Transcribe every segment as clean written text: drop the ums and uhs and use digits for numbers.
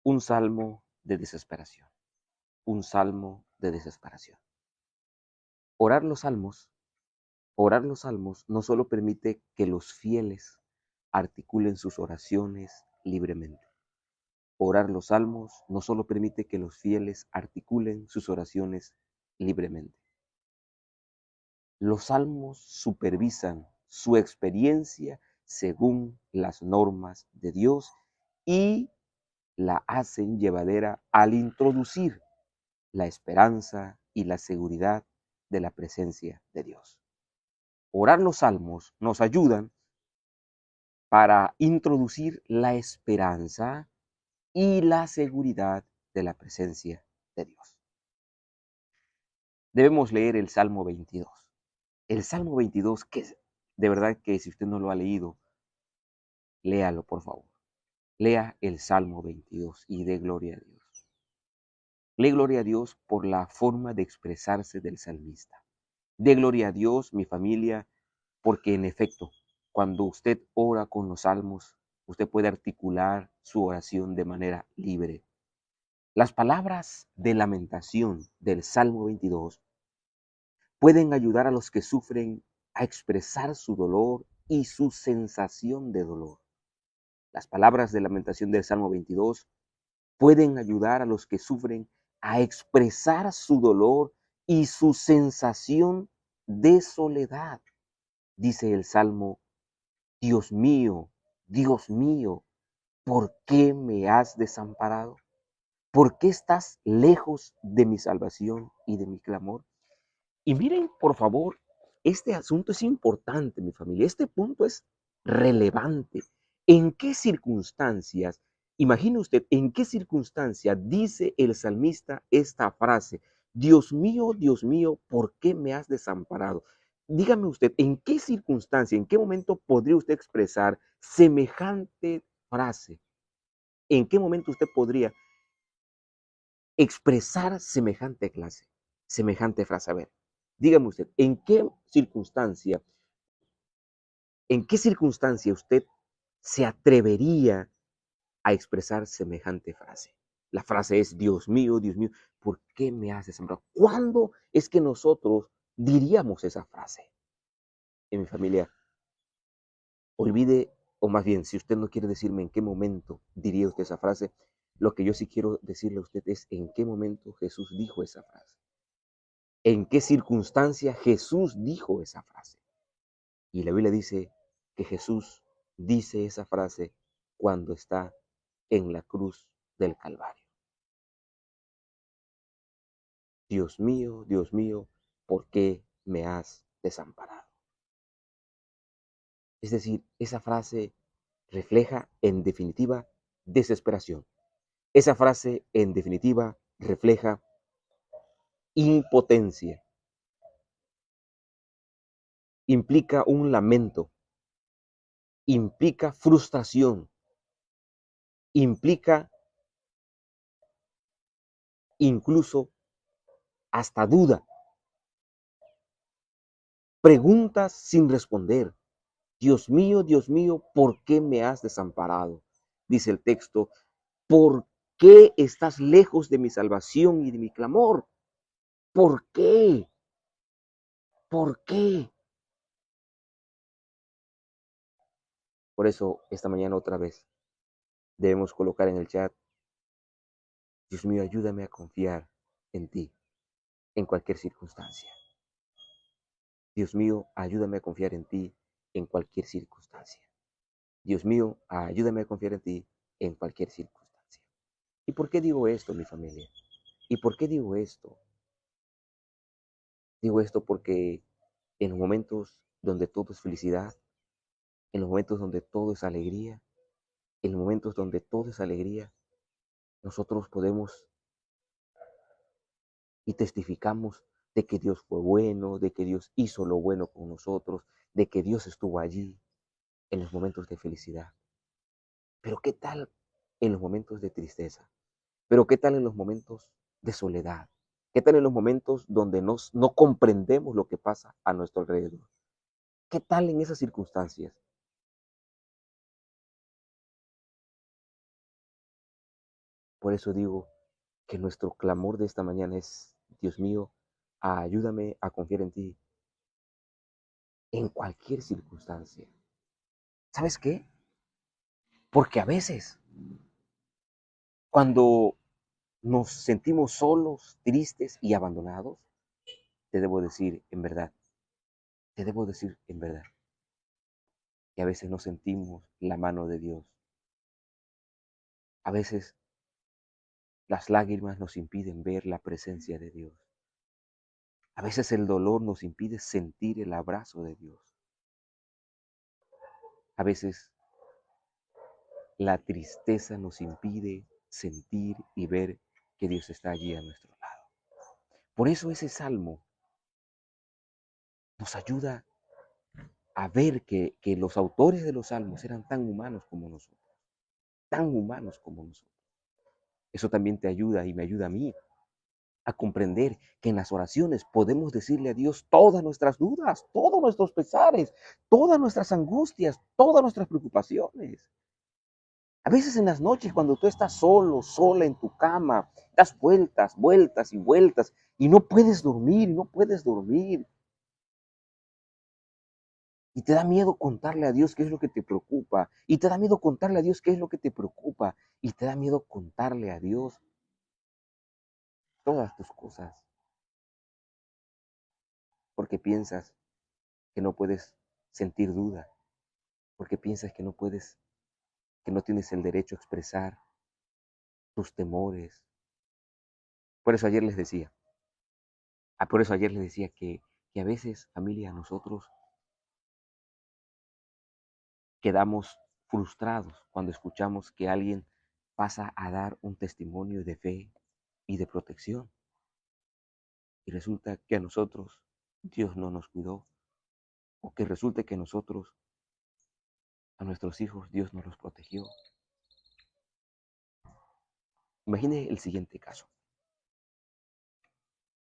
Un salmo de desesperación, un salmo de desesperación. Orar los salmos, orar los salmos no solo permite que los fieles articulen sus oraciones libremente. Orar los salmos no solo permite que los fieles articulen sus oraciones libremente. Los salmos supervisan su experiencia según las normas de Dios y la hacen llevadera al introducir la esperanza y la seguridad de la presencia de Dios. Orar los salmos nos ayudan para introducir la esperanza y la seguridad de la presencia de Dios. Debemos leer el Salmo 22. El Salmo 22, que de verdad que si usted no lo ha leído, léalo por favor. Lea el Salmo 22 y dé gloria a Dios. Dé gloria a Dios por la forma de expresarse del salmista. Dé gloria a Dios, mi familia, porque en efecto, cuando usted ora con los salmos, usted puede articular su oración de manera libre. Las palabras de lamentación del Salmo 22 pueden ayudar a los que sufren a expresar su dolor y su sensación de dolor. Las palabras de lamentación del Salmo 22 pueden ayudar a los que sufren a expresar su dolor y su sensación de soledad. Dice el Salmo: Dios mío, ¿por qué me has desamparado? ¿Por qué estás lejos de mi salvación y de mi clamor? Y miren, por favor, este asunto es importante, mi familia. Este punto es relevante. ¿En qué circunstancias, imagine usted, en qué circunstancia dice el salmista esta frase? Dios mío, ¿por qué me has desamparado? Dígame usted, ¿en qué circunstancia, en qué momento podría usted expresar semejante frase? ¿En qué momento usted podría expresar semejante frase? A ver, dígame usted, en qué circunstancia usted se atrevería a expresar semejante frase? La frase es: Dios mío, ¿por qué me has desamparado? ¿Cuándo es que nosotros diríamos esa frase? En mi familia, olvide, o más bien, si usted no quiere decirme en qué momento diría usted esa frase, lo que yo sí quiero decirle a usted es en qué momento Jesús dijo esa frase. ¿En qué circunstancia Jesús dijo esa frase? Y la Biblia dice que Jesús dice esa frase cuando está en la cruz del Calvario. Dios mío, ¿por qué me has desamparado? Es decir, esa frase refleja en definitiva desesperación. Esa frase en definitiva refleja impotencia, implica un lamento, implica frustración, implica incluso hasta duda, preguntas sin responder. Dios mío, ¿por qué me has desamparado? Dice el texto: ¿por qué estás lejos de mi salvación y de mi clamor? ¿Por qué? ¿Por qué? Por eso, esta mañana otra vez debemos colocar en el chat: Dios mío, ayúdame a confiar en ti en cualquier circunstancia. Dios mío, ayúdame a confiar en ti en cualquier circunstancia. Dios mío, ayúdame a confiar en ti en cualquier circunstancia. ¿Y por qué digo esto, mi familia? ¿Y por qué digo esto? Digo esto porque en los momentos donde todo es felicidad, en los momentos donde todo es alegría, en los momentos donde todo es alegría, nosotros podemos y testificamos de que Dios fue bueno, de que Dios hizo lo bueno con nosotros, de que Dios estuvo allí en los momentos de felicidad. Pero ¿qué tal en los momentos de tristeza? ¿Pero qué tal en los momentos de soledad? ¿Qué tal en los momentos donde no comprendemos lo que pasa a nuestro alrededor? ¿Qué tal en esas circunstancias? Por eso digo que nuestro clamor de esta mañana es, Dios mío, ayúdame a confiar en ti en cualquier circunstancia. ¿Sabes qué? Porque a veces, cuando nos sentimos solos, tristes y abandonados, te debo decir en verdad, te debo decir en verdad, que a veces no sentimos la mano de Dios. A veces las lágrimas nos impiden ver la presencia de Dios. A veces el dolor nos impide sentir el abrazo de Dios. A veces la tristeza nos impide sentir y ver que Dios está allí a nuestro lado. Por eso ese salmo nos ayuda a ver que los autores de los salmos eran tan humanos como nosotros, tan humanos como nosotros. Eso también te ayuda y me ayuda a mí a comprender que en las oraciones podemos decirle a Dios todas nuestras dudas, todos nuestros pesares, todas nuestras angustias, todas nuestras preocupaciones. A veces en las noches cuando tú estás solo, sola en tu cama, das vueltas, vueltas y vueltas y no puedes dormir, no puedes dormir. Y te da miedo contarle a Dios qué es lo que te preocupa. Y te da miedo contarle a Dios qué es lo que te preocupa. Y te da miedo contarle a Dios todas tus cosas. Porque piensas que no puedes sentir duda. Porque piensas que no puedes, que no tienes el derecho a expresar tus temores. Por eso ayer les decía, por eso ayer les decía que a veces, familia, nosotros quedamos frustrados cuando escuchamos que alguien pasa a dar un testimonio de fe y de protección. Y resulta que a nosotros Dios no nos cuidó. O que resulta que nosotros, a nuestros hijos, Dios no los protegió. Imagine el siguiente caso.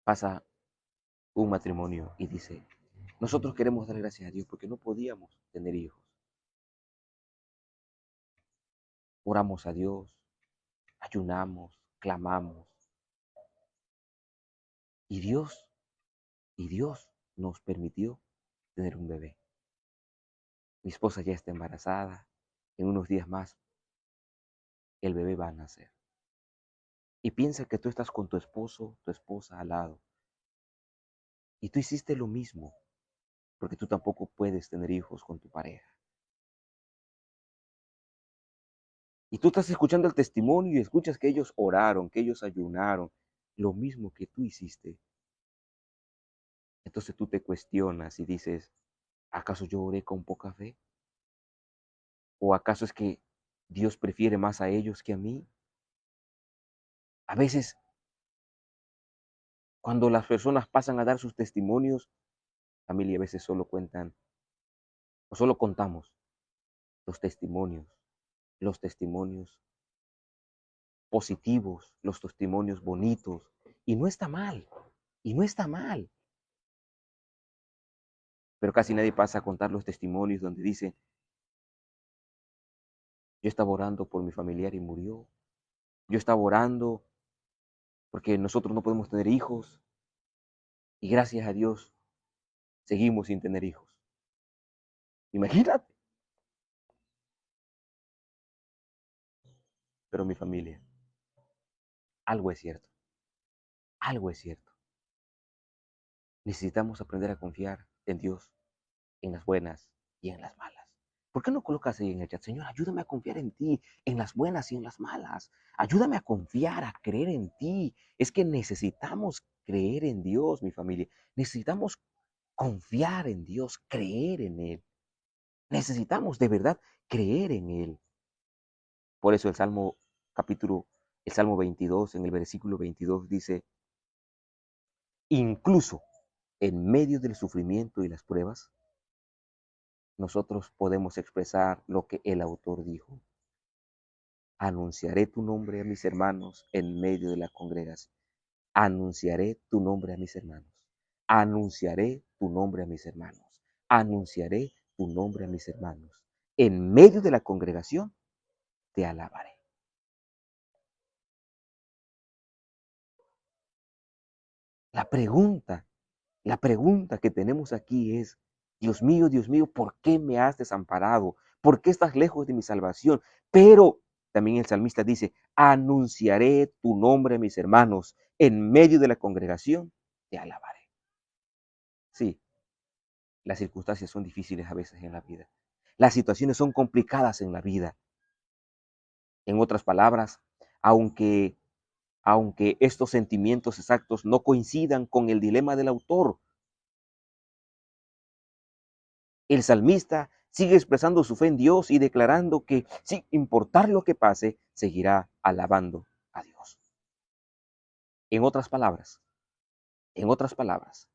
Pasa un matrimonio y dice, nosotros queremos dar gracias a Dios porque no podíamos tener hijos. Oramos a Dios, ayunamos, clamamos. Y Dios, y Dios nos permitió tener un bebé. Mi esposa ya está embarazada. En unos días más, el bebé va a nacer. Y piensa que tú estás con tu esposo, tu esposa al lado. Y tú hiciste lo mismo, porque tú tampoco puedes tener hijos con tu pareja. Y tú estás escuchando el testimonio y escuchas que ellos oraron, que ellos ayunaron, lo mismo que tú hiciste. Entonces tú te cuestionas y dices, ¿acaso yo oré con poca fe? ¿O acaso es que Dios prefiere más a ellos que a mí? A veces, cuando las personas pasan a dar sus testimonios, familia, a veces solo cuentan o solo contamos los testimonios positivos, los testimonios bonitos. Y no está mal, y no está mal. Pero casi nadie pasa a contar los testimonios donde dice, yo estaba orando por mi familiar y murió. Yo estaba orando porque nosotros no podemos tener hijos y gracias a Dios seguimos sin tener hijos. Imagínate. Pero mi familia, algo es cierto, algo es cierto. Necesitamos aprender a confiar en Dios en las buenas y en las malas. ¿Por qué no colocas ahí en el chat, Señor, ayúdame a confiar en ti, en las buenas y en las malas? Ayúdame a confiar, a creer en ti. Es que necesitamos creer en Dios, mi familia. Necesitamos confiar en Dios, creer en Él. Necesitamos de verdad creer en Él. Por eso el Salmo 22, en el versículo 22 dice, incluso en medio del sufrimiento y las pruebas, nosotros podemos expresar lo que el autor dijo. Anunciaré tu nombre a mis hermanos en medio de la congregación. Anunciaré tu nombre a mis hermanos. Anunciaré tu nombre a mis hermanos. Anunciaré tu nombre a mis hermanos. En medio de la congregación te alabaré. La pregunta, la pregunta que tenemos aquí es, Dios mío, ¿por qué me has desamparado? ¿Por qué estás lejos de mi salvación? Pero también el salmista dice, anunciaré tu nombre a mis hermanos, en medio de la congregación te alabaré. Sí, las circunstancias son difíciles a veces en la vida. Las situaciones son complicadas en la vida. En otras palabras, aunque, aunque estos sentimientos exactos no coincidan con el dilema del autor, el salmista sigue expresando su fe en Dios y declarando que, sin importar lo que pase, seguirá alabando a Dios. En otras palabras, en otras palabras,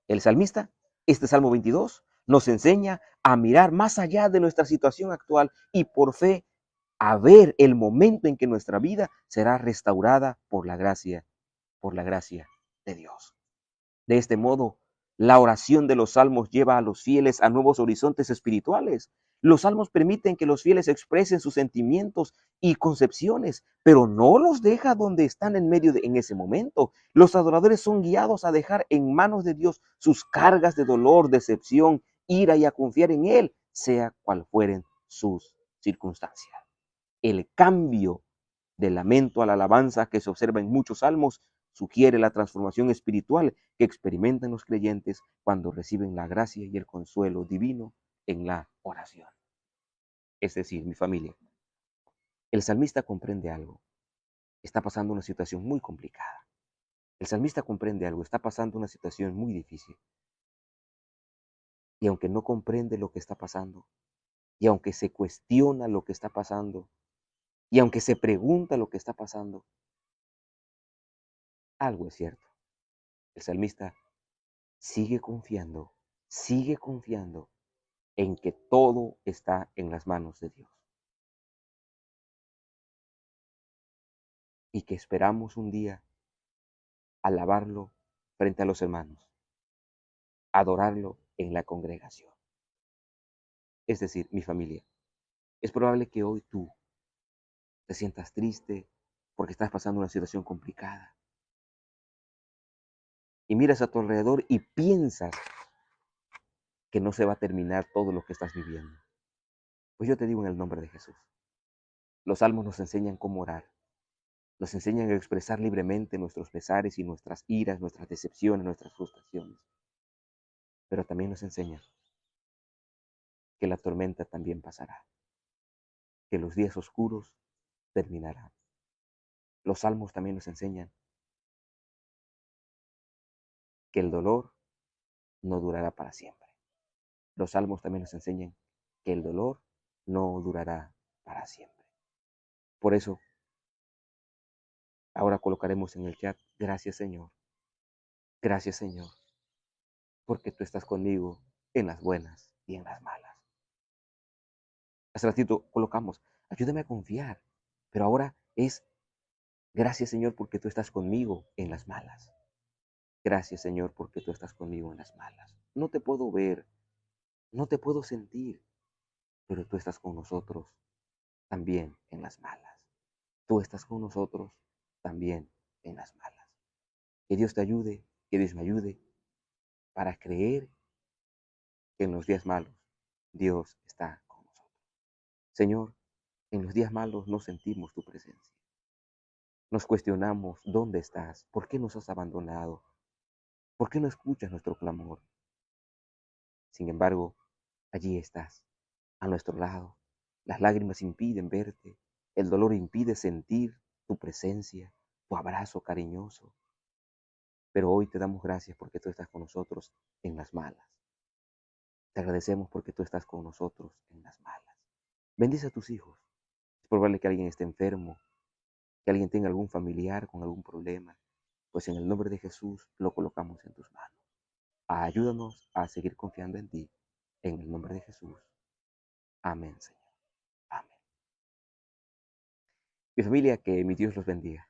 el salmista, este Salmo 22, nos enseña a mirar más allá de nuestra situación actual y por fe a ver el momento en que nuestra vida será restaurada por la gracia de Dios. De este modo, la oración de los salmos lleva a los fieles a nuevos horizontes espirituales. Los salmos permiten que los fieles expresen sus sentimientos y concepciones, pero no los deja donde están en ese momento. Los adoradores son guiados a dejar en manos de Dios sus cargas de dolor, decepción, ira y a confiar en Él, sea cual fueren sus circunstancias. El cambio del lamento a la alabanza que se observa en muchos salmos sugiere la transformación espiritual que experimentan los creyentes cuando reciben la gracia y el consuelo divino en la oración. Es decir, mi familia, el salmista comprende algo. Está pasando una situación muy complicada. El salmista comprende algo. Está pasando una situación muy difícil. Y aunque no comprende lo que está pasando, y aunque se cuestiona lo que está pasando, y aunque se pregunta lo que está pasando, algo es cierto. El salmista sigue confiando en que todo está en las manos de Dios y que esperamos un día alabarlo frente a los hermanos, adorarlo en la congregación. Es decir, mi familia, es probable que hoy tú te sientas triste porque estás pasando una situación complicada y miras a tu alrededor y piensas que no se va a terminar todo lo que estás viviendo. Pues yo te digo en el nombre de Jesús, los salmos nos enseñan cómo orar. Nos enseñan a expresar libremente nuestros pesares y nuestras iras, nuestras decepciones, nuestras frustraciones. Pero también nos enseñan que la tormenta también pasará, que los días oscuros terminarán. Los salmos también nos enseñan que el dolor no durará para siempre. Los salmos también nos enseñan que el dolor no durará para siempre. Por eso, ahora colocaremos en el chat, gracias Señor, porque tú estás conmigo en las buenas y en las malas. Hace ratito colocamos, ayúdame a confiar, pero ahora es, gracias Señor porque tú estás conmigo en las malas. Gracias Señor porque tú estás conmigo en las malas. No te puedo ver, no te puedo sentir, pero tú estás con nosotros también en las malas. Tú estás con nosotros también en las malas. Que Dios te ayude, que Dios me ayude para creer que en los días malos Dios está con nosotros. Señor, en los días malos no sentimos tu presencia. Nos cuestionamos dónde estás, por qué nos has abandonado, por qué no escuchas nuestro clamor. Sin embargo, allí estás, a nuestro lado. Las lágrimas impiden verte, el dolor impide sentir tu presencia, tu abrazo cariñoso. Pero hoy te damos gracias porque tú estás con nosotros en las malas. Te agradecemos porque tú estás con nosotros en las malas. Bendice a tus hijos. Es probable que alguien esté enfermo, que alguien tenga algún familiar con algún problema. Pues en el nombre de Jesús lo colocamos en tus manos. Ayúdanos a seguir confiando en ti. En el nombre de Jesús. Amén, Señor. Amén. Mi familia, que mi Dios los bendiga.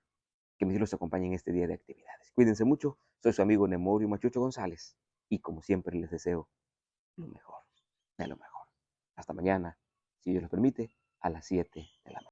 Que mi Dios los acompañe en este día de actividades. Cuídense mucho. Soy su amigo Nemorio Machucho González. Y como siempre les deseo lo mejor de lo mejor. Hasta mañana, si Dios lo permite, a las 7 de la noche.